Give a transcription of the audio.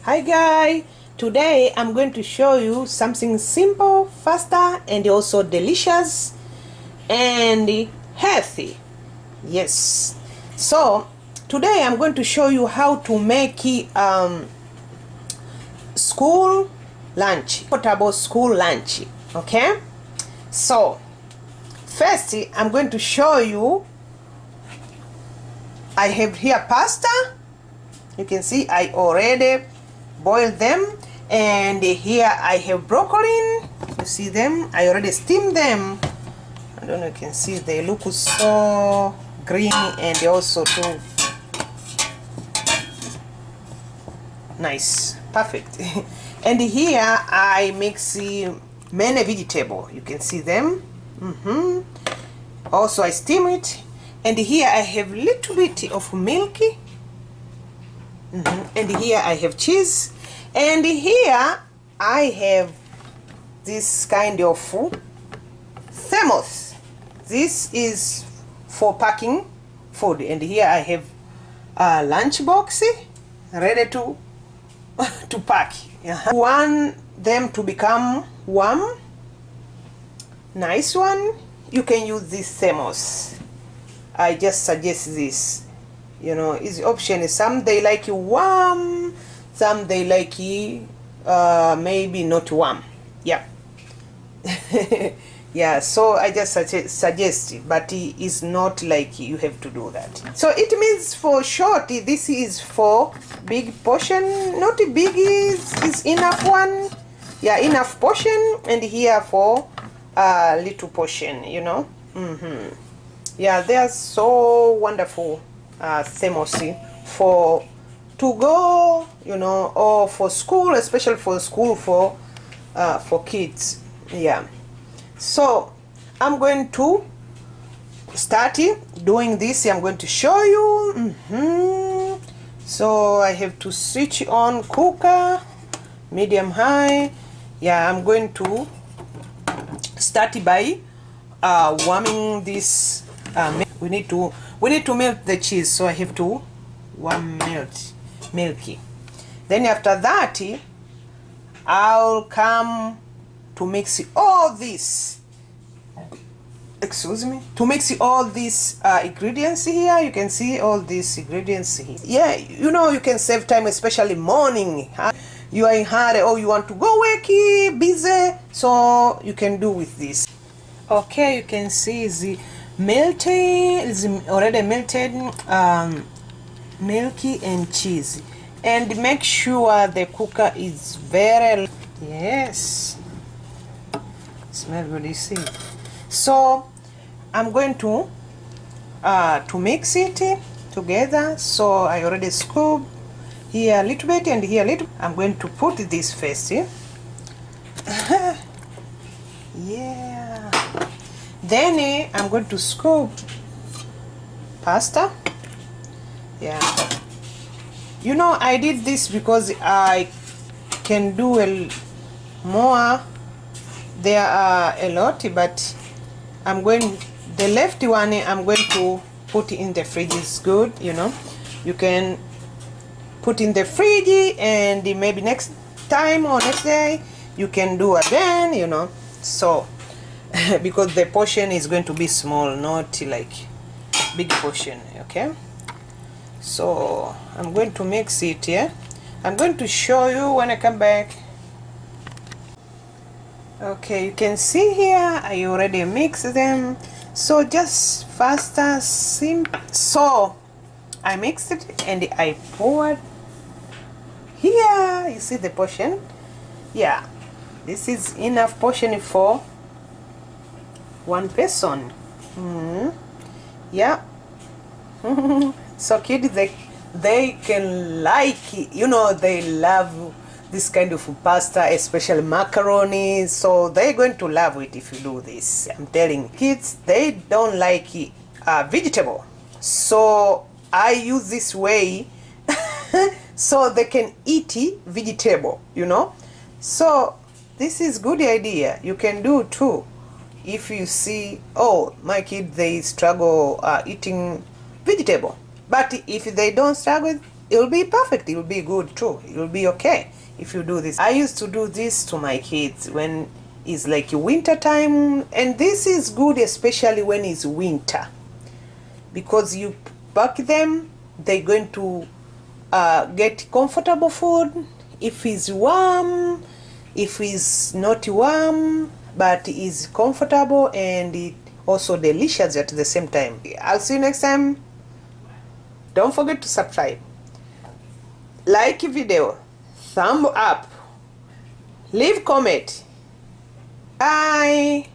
Hi guys, today I'm going to show you something simple, faster, and also delicious and healthy. Yes, so today I'm going to show you how to make school lunch, portable school lunch. Okay, so first I'm going to show you. I have here pasta. You can see I already boiled them, and here I have broccoli. You see them? I already steamed them. I don't know if you can see, they look so green and also too nice, perfect. And here I mix many vegetable. You can see them. Also I steam it, and here I have little bit of milk. And here I have cheese, and here I have this kind of thermos. This is for packing food, and here I have a lunch box ready to to pack. Want them to become warm, nice one, you can use this thermos. I just suggest this. You know, it's option. Some they like it warm, some they like it maybe not warm. Yeah. Yeah, so I just suggest it, but it is not like you have to do that. So it means for short, this is for big portion. Not big is enough one. Yeah, enough portion, and here for little portion, you know. Yeah, they are so wonderful. Thermos for to go, you know, or for school, especially for school for kids. Yeah, so I'm going to start doing this. I'm going to show you. So I have to switch on cooker, medium high. Yeah, I'm going to start by warming this. We need to melt the cheese, so I have to warm milky. Then after that, I'll come to mix all this. Excuse me. To mix all these ingredients here. You can see all these ingredients here. Yeah, you know, you can save time, especially morning. You are in hurry or you want to go work, busy, so you can do with this. Okay, you can see the melted, is already melted milky and cheese, and make sure the cooker is very, yes, smell good, you see. So I'm going to mix it together. So I already scooped here a little bit and here a little. I'm going to put this first. Yeah. Then I'm going to scoop pasta. Yeah. You know, I did this because I can do more. There are a lot, but the left one I'm going to put in the fridge. Is good, you know. You can put in the fridge, and maybe next time or next day you can do again, you know. So because the portion is going to be small, not like big portion. Okay, so I'm going to mix it here. I'm going to show you when I come back. Okay, you can see here I already mixed them, so just faster, simple. So I mixed it and I poured here. You see the portion? Yeah, this is enough portion for one person. Yeah. So kids, they can like it. You know, they love this kind of pasta, especially macaroni, so they're going to love it if you do this. I'm telling kids, they don't like vegetable, so I use this way so they can eat vegetable, you know. So this is good idea. You can do too. If you see, oh, my kids, they struggle eating vegetable, but if they don't struggle, it'll be perfect. It'll be good too. It'll be okay if you do this. I used to do this to my kids when it's like winter time, and this is good especially when it's winter, because you pack them, they're going to get comfortable food. If it's warm, if it's not warm, but it's comfortable and it also delicious at the same time. I'll see you next time. Don't forget to subscribe, like video, thumb up, leave comment. Bye.